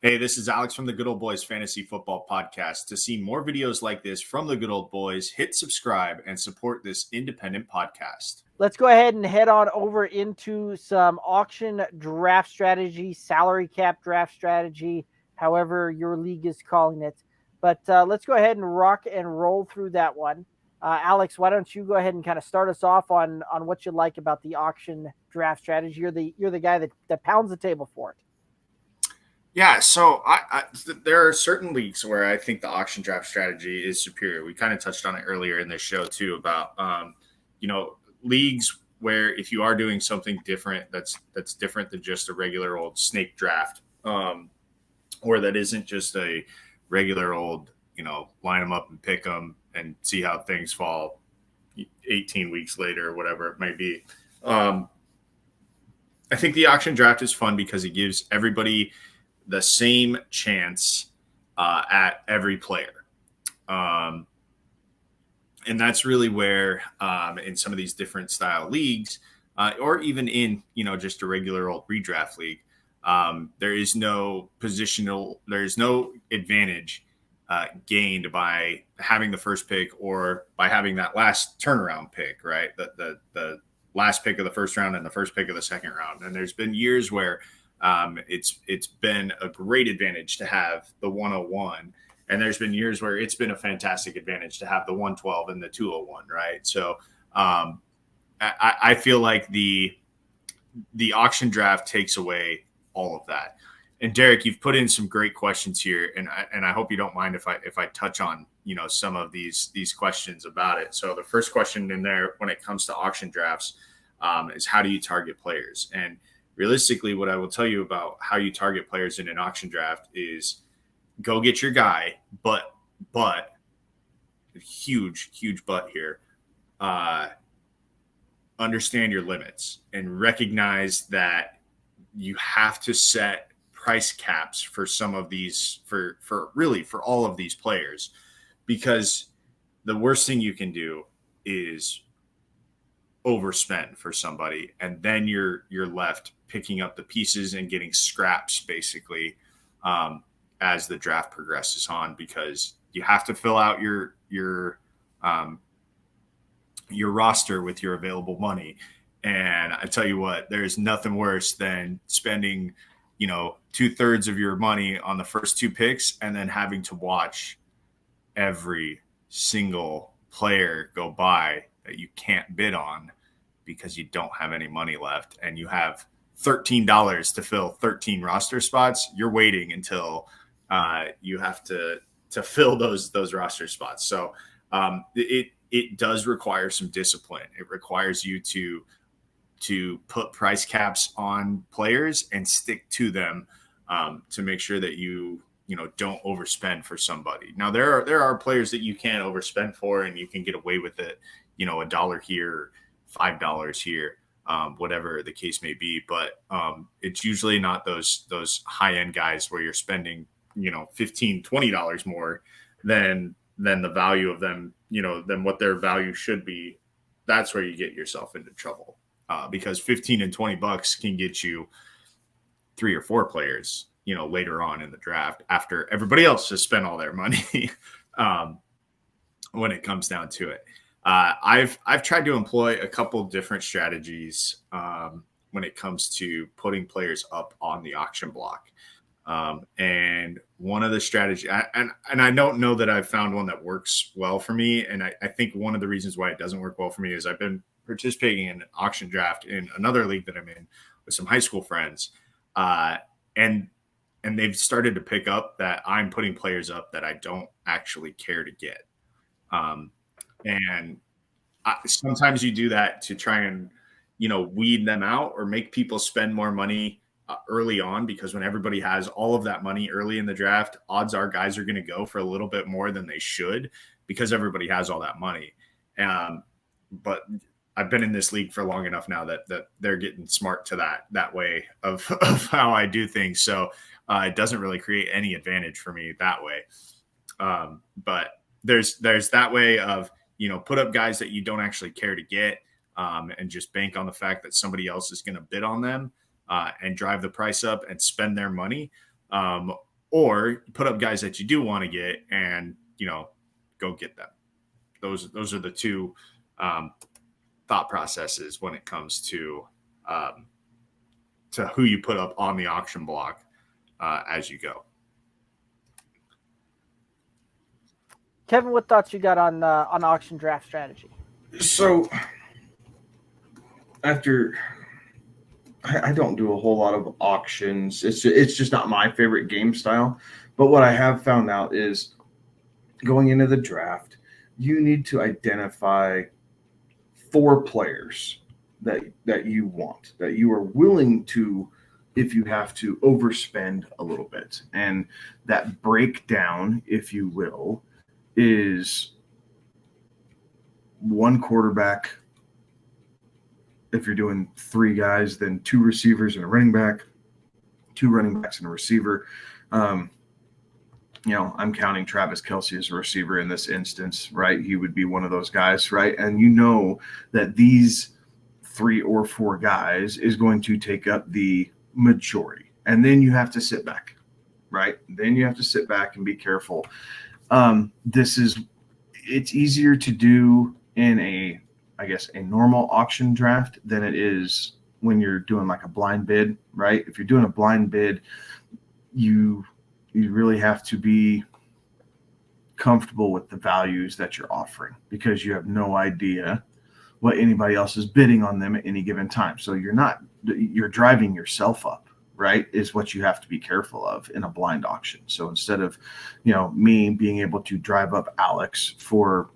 Hey, this is Alex from the Good Old Boys Fantasy Football Podcast. To see more videos like this from the Good Old Boys, hit subscribe and support this independent podcast. Let's go ahead and head on over into some auction draft strategy, salary cap draft strategy, however your league is calling it. But let's go ahead and rock and roll through that one. Alex, why don't you go ahead and kind of start us off on what you like about the auction draft strategy? You're the guy that pounds the table for it. Yeah, so there are certain leagues where I think the auction draft strategy is superior. We kind of touched on it earlier in this show too about leagues where if you are doing something different that's different than just a regular old snake draft, or that isn't just a regular old line them up and pick them and see how things fall 18 weeks later or whatever it may be. I think the auction draft is fun because it gives everybody the same chance at every player. And that's really where in some of these different style leagues, or even in, just a regular old redraft league, there is no advantage gained by having the first pick or by having that last turnaround pick, right? The last pick of the first round and the first pick of the second round. And there's been years where it's been a great advantage to have the 101, and there's been years where it's been a fantastic advantage to have the 112 and the 201, right? So I feel like the auction draft takes away all of that. And Derek, you've put in some great questions here, and I hope you don't mind if I touch on some of these questions about it. So the first question in there when it comes to auction drafts is how do you target players? And realistically, what I will tell you about how you target players in an auction draft is go get your guy, but huge but here, understand your limits and recognize that you have to set price caps for some of these for all of these players, because the worst thing you can do is overspend for somebody, and then you're left picking up the pieces and getting scraps basically as the draft progresses on, because you have to fill out your roster with your available money. And I tell you what, there's nothing worse than spending 2/3 of your money on the first two picks and then having to watch every single player go by that you can't bid on because you don't have any money left and you have $13 to fill 13 roster spots. You're waiting until you have to fill those roster spots. So it does require some discipline. It requires you to put price caps on players and stick to them to make sure that you don't overspend for somebody. Now there are players that you can overspend for and you can get away with it, $1 here, $5 here, whatever the case may be. But it's usually not those high end guys where you're spending $15, $20 more than the value of them, than what their value should be. That's where you get yourself into trouble. Because 15 and $20 can get you 3 or 4 players, later on in the draft after everybody else has spent all their money. When it comes down to it, I've tried to employ a couple different strategies when it comes to putting players up on the auction block. And one of the strategies, and I don't know that I've found one that works well for me. And I think one of the reasons why it doesn't work well for me is I've been participating in an auction draft in another league that I'm in with some high school friends. And they've started to pick up that I'm putting players up that I don't actually care to get. And sometimes you do that to try and, weed them out or make people spend more money early on, because when everybody has all of that money early in the draft, odds are guys are going to go for a little bit more than they should because everybody has all that money. But I've been in this league for long enough now that they're getting smart to that way of how I do things. So it doesn't really create any advantage for me that way. But there's that way of, put up guys that you don't actually care to get, and just bank on the fact that somebody else is going to bid on them and drive the price up and spend their money. or put up guys that you do want to get and, go get them. Those are the two thought processes when it comes to who you put up on the auction block as you go. Kevin, what thoughts you got on auction draft strategy? So after I don't do a whole lot of auctions. It's just not my favorite game style. But what I have found out is going into the draft, you need to identify 4 players that you want, that you are willing to, if you have to, overspend a little bit. And that breakdown, if you will, is 1 quarterback. If you're doing 3 guys, then 2 receivers and a running back, 2 running backs and a receiver. I'm counting Travis Kelce as a receiver in this instance, right? He would be one of those guys, right? And you know that these 3 or 4 guys is going to take up the majority. And then you have to sit back, right? Then you have to sit back and be careful. It's easier to do in a normal auction draft than it is when you're doing like a blind bid, right? If you're doing a blind bid, you really have to be comfortable with the values that you're offering, because you have no idea what anybody else is bidding on them at any given time. So you're driving yourself up, right? Is what you have to be careful of in a blind auction. So instead of, me being able to drive up Alex for,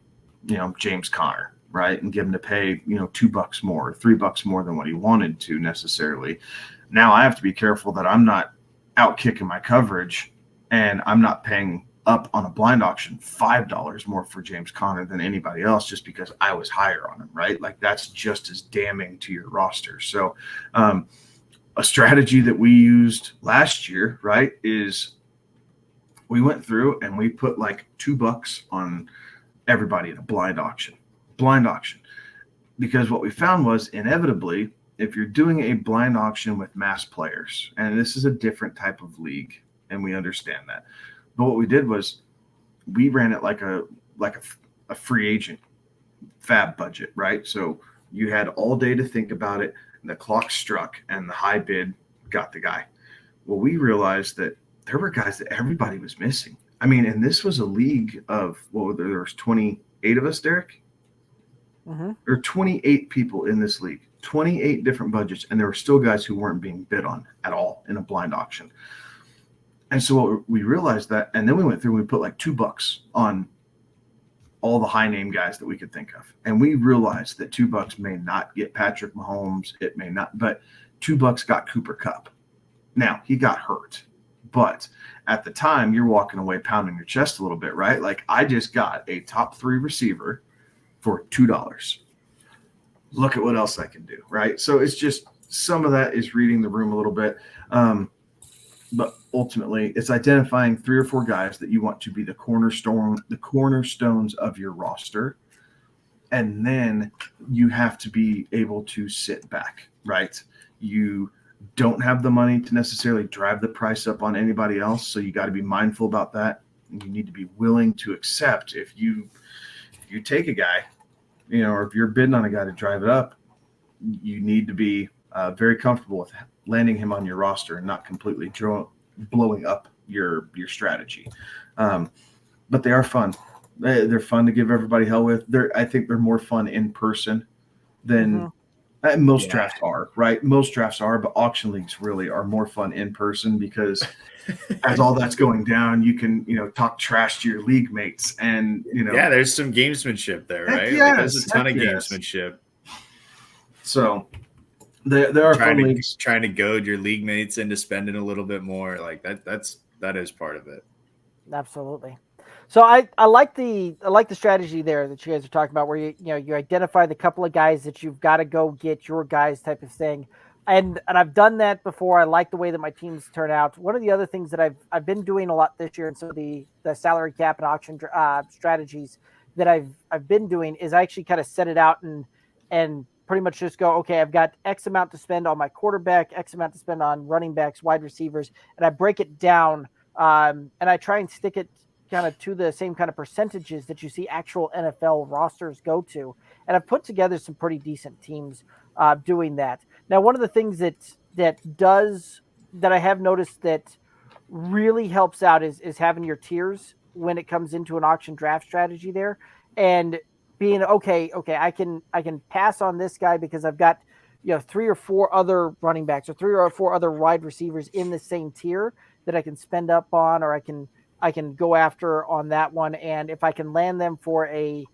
James Conner, right, and give him to pay, $2 more, $3 more than what he wanted to necessarily. Now I have to be careful that I'm not out kicking my coverage, and I'm not paying up on a blind auction $5 more for James Conner than anybody else just because I was higher on him, right? Like that's just as damning to your roster. So a strategy that we used last year, right, is we went through and we put like $2 on everybody in a blind auction, because what we found was inevitably, if you're doing a blind auction with mass players, and this is a different type of league, and we understand that, but what we did was we ran it like a free agent fab budget, right? So you had all day to think about it, and the clock struck, and the high bid got the guy. Well, we realized that there were guys that everybody was missing. I mean, and this was a league of, there was 28 of us, Derek? Mm-hmm. There are 28 people in this league, 28 different budgets, and there were still guys who weren't being bid on at all in a blind auction. And so we realized that, and then we went through and we put like $2 on all the high name guys that we could think of. And we realized that $2 may not get Patrick Mahomes. It may not, but $2 got Cooper Kupp. Now he got hurt, but at the time you're walking away pounding your chest a little bit, right? Like I just got a top 3 receiver for $2. Look at what else I can do, right? So it's just some of that is reading the room a little bit. But ultimately, it's identifying 3 or 4 guys that you want to be the cornerstones of your roster. And then you have to be able to sit back, right? You don't have the money to necessarily drive the price up on anybody else, so you got to be mindful about that. And you need to be willing to accept if you take a guy, or if you're bidding on a guy to drive it up, you need to be very comfortable with landing him on your roster and not completely blowing up your strategy. But they are fun. They're fun to give everybody hell with. I think they're more fun in person than most drafts are, right? Most drafts are, but auction leagues really are more fun in person because as all that's going down, you can, talk trash to your league mates and, Yeah, there's some gamesmanship there, right? Yes, there's a ton of gamesmanship. So there are fun leagues. Trying to goad your league mates into spending a little bit more, like that is part of it. Absolutely. So I like the strategy there that you guys are talking about, where you identify the couple of guys that you've got to go get your guys type of thing, and I've done that before. I like the way that my teams turn out. One of the other things that I've been doing a lot this year, and so the salary cap and auction strategies that I've been doing is I actually kind of set it out and pretty much just go, okay, I've got X amount to spend on my quarterback, X amount to spend on running backs, wide receivers, and I break it down And I try and stick it kind of to the same kind of percentages that you see actual NFL rosters go to. And I've put together some pretty decent teams doing that. Now, one of the things that I have noticed that really helps out is having your tiers when it comes into an auction draft strategy there, and being okay, I can pass on this guy because I've got 3 or 4 other running backs or 3 or 4 other wide receivers in the same tier that I can spend up on, or I can go after on that one. And if I can land them for the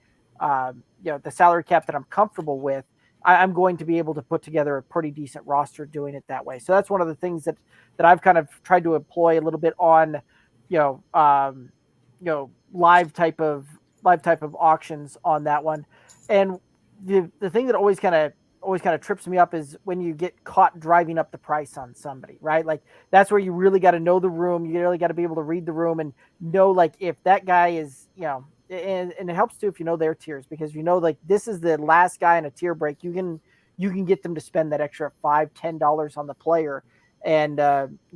salary cap that I'm comfortable with, I'm going to be able to put together a pretty decent roster doing it that way. So that's one of the things that I've kind of tried to employ a little bit on, you know, um, live type of auctions on that one. And the thing that always kind of trips me up is when you get caught driving up the price on somebody, right? Like that's where you really got to know the room. You really got to be able to read the room and know, like, if that guy is, and it helps too if you know their tiers, because like this is the last guy in a tier break. You can get them to spend that extra $5-10 on the player, and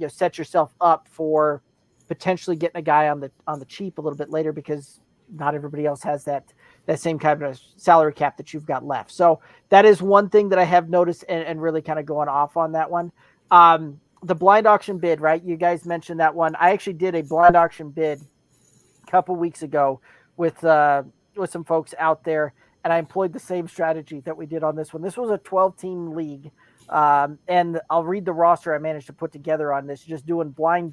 set yourself up for potentially getting a guy on the cheap a little bit later, because not everybody else has that same kind of salary cap that you've got left. So that is one thing that I have noticed, and really kind of going off on that one. The blind auction bid, right? You guys mentioned that one. I actually did a blind auction bid a couple weeks ago with some folks out there, and I employed the same strategy that we did on this one. This was a 12-team league, and I'll read the roster I managed to put together on this, just doing blind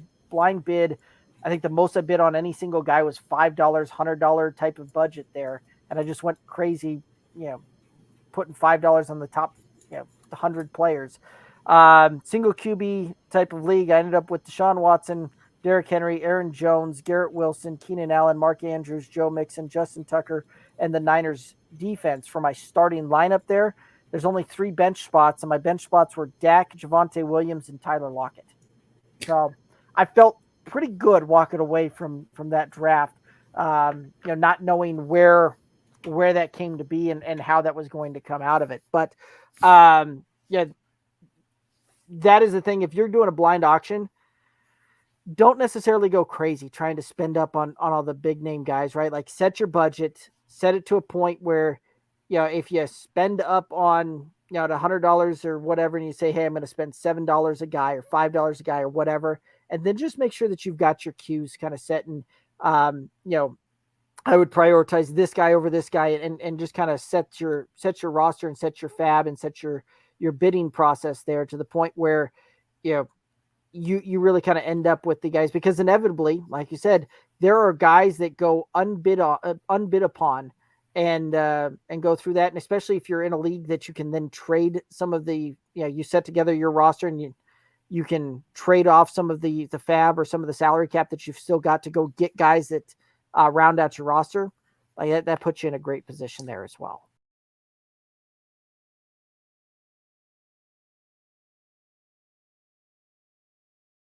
bid. I think the most I bid on any single guy was $5, $100 type of budget there, and I just went crazy, putting $5 on the top, 100 players. Single QB type of league, I ended up with Deshaun Watson, Derrick Henry, Aaron Jones, Garrett Wilson, Keenan Allen, Mark Andrews, Joe Mixon, Justin Tucker, and the Niners defense for my starting lineup there. There's only 3 bench spots, and my bench spots were Dak, Javonte Williams, and Tyler Lockett. So I felt pretty good walking away from that draft, not knowing where that came to be and how that was going to come out of it. But yeah, that is the thing. If you're doing a blind auction, don't necessarily go crazy trying to spend up on all the big name guys, right? Like, set your budget, set it to a point where, if you spend up on, the $100 or whatever, and you say, hey, I'm going to spend $7 a guy or $5 a guy or whatever, and then just make sure that you've got your cues kind of set. And, I would prioritize this guy over this guy, and just kind of set your roster and set your fab and set your bidding process there to the point where, you really kind of end up with the guys, because inevitably, like you said, there are guys that go unbid upon, and go through that. And especially if you're in a league that you can then trade some of the, you set together your roster, and you can trade off some of the fab or some of the salary cap that you've still got to go get guys that round out your roster. Like that puts you in a great position there as well.